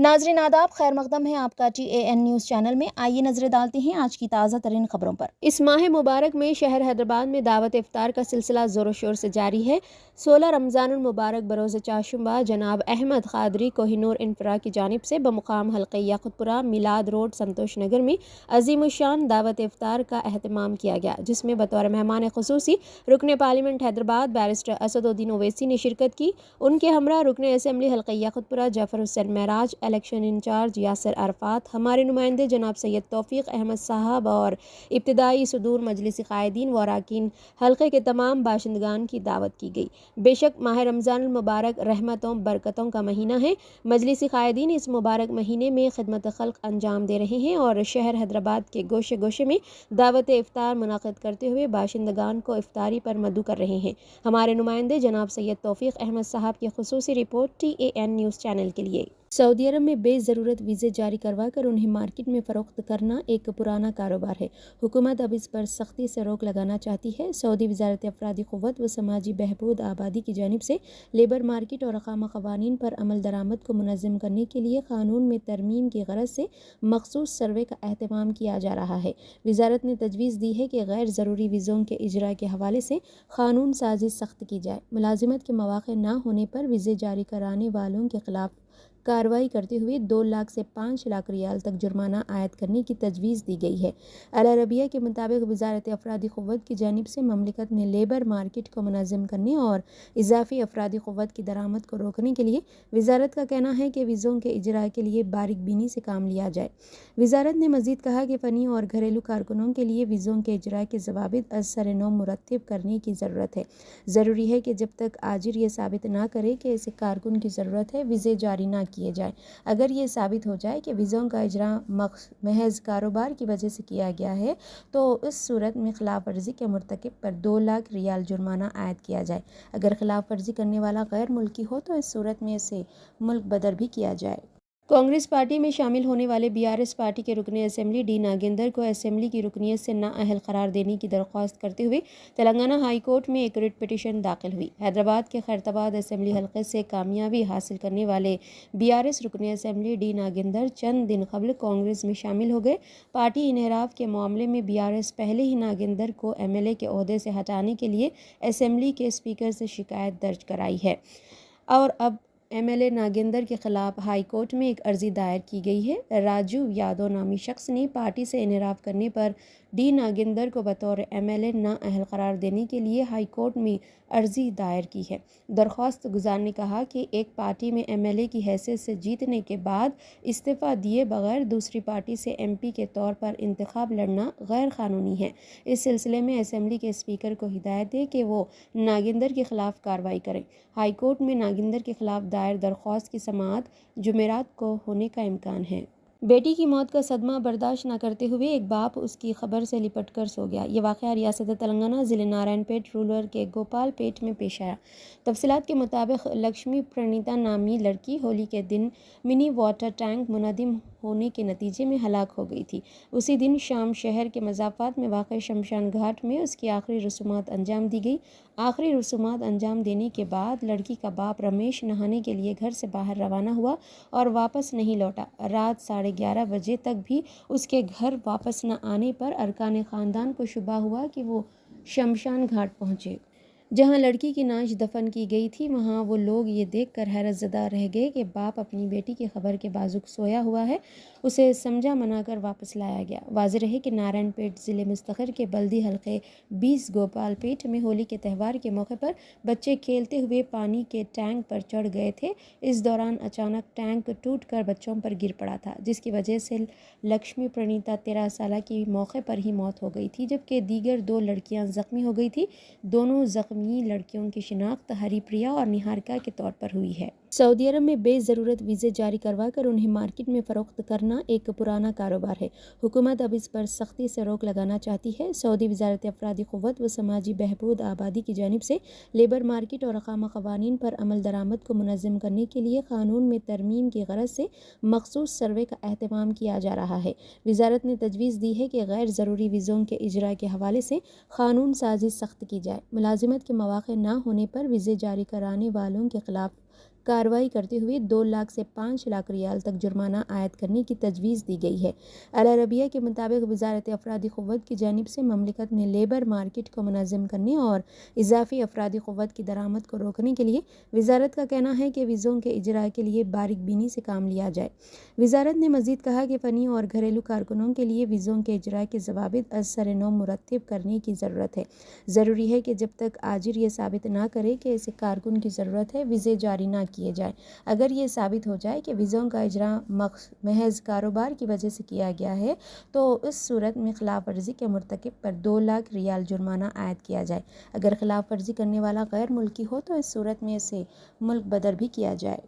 नाजरीन आदाब, खैर मकदम है आपका TAN न्यूज़ चैनल में। आइए नजरें डालते हैं आज की ताज़ा तरीन खबरों पर। इस माह मुबारक में शहर हैदराबाद में दावत इफ्तार का सिलसिला ज़ोर शोर से जारी है। 16 रमज़ानुल मुबारक बरोज़ चाशुंबा जनाब अहमद क़ादरी कोहिनूर इंफरा की जानिब से बमुकाम हल्क़े याक़ूतपुरा मिलाद रोड संतोष नगर में अज़ीमुश्शान दावत इफ्तार का अहतमाम किया गया, जिसमें बतौर मेहमान ख़ुसूसी रुकन पार्लियामेंट हैदराबाद बैरिस्टर असदुद्दीन ओवैसी ने शिरकत की। उनके हमरा रुकन असम्बली हल्क़े याक़ूतपुरा जाफ़र हुसैन महराज, इलेक्शन इंचार्ज यासिर अरफात, हमारे नुमाइंदे जनाब सैयद तौफीक अहमद साहब और इब्तिदाई सदूर मजलिस क़ायदीन व अरकान हल्के के तमाम बाशिंदगान की दावत की गई। बेशक माह रमज़ान मुबारक रहमतों बरकतों का महीना है। मजलिस क़ायदीन इस मुबारक महीने में खिदमत खल्क अंजाम दे रहे हैं और शहर हैदराबाद के गोशे गोशे में दावत इफ्तार मुनाक़िद करते हुए बाशिंदगान को इफ्तारी पर मदऊ कर रहे हैं। हमारे नुमाइंदे जनाब सैयद तौफीक अहमद साहब की ख़ुसूसी रिपोर्ट TAN न्यूज़ चैनल के लिए। सऊदी अरब में बेज़रूरत वीज़े जारी करवा कर उन्हें मार्केट में फ़रोख्त करना एक पुराना कारोबार है। हुकूमत अब इस पर सख्ती से रोक लगाना चाहती है। सऊदी वज़ारत अफ़रादी क़ुव्वत व समाजी बहबूद आबादी की जानिब से लेबर मार्केट और अक़ामा क़वानीन पर अमल दरामद को मुनज़्ज़म करने के लिए क़ानून में तरमीम की ग़रज़ से मख़सूस सर्वे का अहतमाम किया जा रहा है। वज़ारत ने तजवीज़ दी है कि गैर ज़रूरी वीज़ों के इजरा के हवाले से क़ानून साज़ी सख्त की जाए। मुलाजिमत के मौक़े न होने पर वीज़े जारी कराने वालों के ख़िलाफ़ कार्रवाई करते हुए 2 लाख से 5 लाख रियाल तक जुर्माना आयद करने की तजवीज़ दी गई है। अल अरबिया के मुताबिक वज़ारत अफ़रादी क़ुव्वत की जानिब से ममलिकत में लेबर मार्केट को मुनज़्ज़म करने और इजाफ़ी अफ़रादी क़ुव्वत की दरामद को रोकने के लिए वज़ारत का कहना है कि वीज़ों के इजरा के लिए बारीक बीनी से काम लिया जाए। वज़ारत ने मज़ीद कहा कि फ़नी और घरेलू कारकुनों के लिए वीज़ों के इजरा के ज़वाबित असर-ए-नौ मुरत्तिब करने की ज़रूरत है। ज़रूरी है कि जब तक आजिर ये साबित ना करे कि इसे कारकुन की ज़रूरत है, वीज़े जारी ना किए जाए। अगर ये साबित हो जाए कि वीज़ों का इजरा महज कारोबार की वजह से किया गया है, तो इस सूरत में खिलाफ वर्जी के मुर्तकिब पर 2 लाख रियाल जुर्माना आयद किया जाए। अगर खिलाफ वर्जी करने वाला गैर मुल्की हो तो इस सूरत में इसे मुल्क बदर भी किया जाए। कांग्रेस पार्टी में शामिल होने वाले BRS पार्टी के रुकन असम्बली D नागेंदर को असम्बली की रुकनीत से नाअहल करार देने की दरख्वास्त करते हुए तेलंगाना हाई कोर्ट में एक रिट पिटीशन दाखिल हुई। हैदराबाद के खैरताबाद असम्बली हल्के से कामयाबी हासिल करने वाले BRS रुकन असम्बली D नागेंदर चंद दिन कबल कांग्रेस में शामिल हो गए। पार्टी इन्हराफ के मामले में BRS पहले ही नागेंदर को MLA के ओहदे से हटाने के लिए असम्बली के स्पीकर से शिकायत दर्ज कराई है और अब MLA नागेंदर के खिलाफ हाई कोर्ट में एक अर्जी दायर की गई है। राजू यादव नामी शख्स ने पार्टी से इन्हराफ करने पर D नागेंदर को बतौर MLA नाअहल करार देने के लिए हाई कोर्ट में अर्जी दायर की है। दरख्वास्त गुजार ने कहा कि एक पार्टी में MLA की हैसियत से जीतने के बाद इस्तीफ़ा दिए बगैर दूसरी पार्टी से MP के तौर पर इंतखाब लड़ना गैर कानूनी है। इस सिलसिले में असम्बली के स्पीकर को हिदायत है कि वो नागेंदर के खिलाफ कार्रवाई करें। हाई कोर्ट में नागेंदर के खिलाफ दायर दरख्वास्त की समाअत जुमेरात को होने का इम्कान है। बेटी की मौत का सदमा बर्दाश्त न करते हुए एक बाप उसकी खबर से लिपट कर सो गया। ये वाक़या रियासत तेलंगाना ज़िले नारायणपेट रूरल के गोपाल पेट में पेश आया। तफसीलात के मुताबिक लक्ष्मी प्रणीता नामी लड़की होली के दिन मिनी वाटर टैंक मुनहदम होने के नतीजे में हलाक हो गई थी। उसी दिन शाम शहर के मज़ाफ़ात में वाक़ शमशान घाट में उसकी आखिरी रसूमात अंजाम दी गई। आखिरी रसूमात अंजाम देने के बाद लड़की का बाप रमेश नहाने के लिए घर से बाहर रवाना हुआ और वापस नहीं लौटा। रात 11:30 बजे तक भी उसके घर वापस न आने पर अरकान ख़ानदान को शुबा हुआ कि वो शमशान घाट पहुँचे, जहां लड़की की नाश दफन की गई थी। वहां वो लोग ये देखकर हैरत ज़दा रह गए कि बाप अपनी बेटी की खबर के बाजुक सोया हुआ है। उसे समझा मनाकर वापस लाया गया। वाज़ेह रहे कि नारायणपेट ज़िले मुस्तक़र के बल्दी हल्के 20 गोपालपेट में होली के त्यौहार के मौके पर बच्चे खेलते हुए पानी के टैंक पर चढ़ गए थे। इस दौरान अचानक टैंक टूट कर बच्चों पर गिर पड़ा था, जिसकी वजह से लक्ष्मी प्रणीता 13 साल की मौके पर ही मौत हो गई थी, जबकि दीगर 2 लड़कियां ज़ख्मी हो गई थी। दोनों ज़ख्मी लड़कियों की शिनाख्त हरिप्रिया और निहारिका के तौर पर हुई है। सऊदी अरब में बेज़रूरत वीज़े जारी करवा कर उन्हें मार्केट में फ़रोख्त करना एक पुराना कारोबार है। हुकूमत अब इस पर सख्ती से रोक लगाना चाहती है। सऊदी वज़ारत अफ़रादी क़ुव्वत व समाजी बहबूद आबादी की जानिब से लेबर मार्केट और अक़ामा क़वानीन पर अमल दरामद को मुनज़्ज़म करने के लिए क़ानून में तरमीम की ग़रज़ से मख़सूस सर्वे का अहतमाम किया जा रहा है। वज़ारत ने तजवीज़ दी है कि गैर ज़रूरी वीज़ों के इजरा के हवाले से क़ानून साज़ी सख्त की जाए। मुलाजिमत के मौक़े न होने पर वीज़े जारी कराने वालों के ख़िलाफ़ कार्रवाई करते हुए 2 लाख से 5 लाख रियाल तक जुर्माना आयद करने की तजवीज़ दी गई है। अल अरबिया के मुताबिक वजारत अफरादी क़ुव्वत की जानिब से ममलिकत में लेबर मार्केट को मुनज़्ज़म करने और इजाफी अफरादी क़ुव्वत की दरामद को रोकने के लिए वजारत का कहना है कि वीज़ों के इजरा के लिए बारीक बीनी से काम लिया जाए। वजारत ने मज़ीद कहा कि फ़नी और घरेलू कारकुनों के लिए वीज़ों के इजरा के ज़वाबित असर-ए-नौ मुरत्तिब करने की ज़रूरत है। ज़रूरी है कि जब तक आजिर ये साबित ना करे कि इसे कारकुन की ज़रूरत है, वीज़े जारी ना किए जाए। अगर ये साबित हो जाए कि वीज़ों का इजरा महज कारोबार की वजह से किया गया है, तो इस सूरत में खिलाफ वर्जी के मुर्तकिब पर 2 लाख रियाल जुर्माना आयद किया जाए। अगर खिलाफ वर्जी करने वाला गैर मुल्की हो तो इस सूरत में इसे मुल्क बदर भी किया जाए।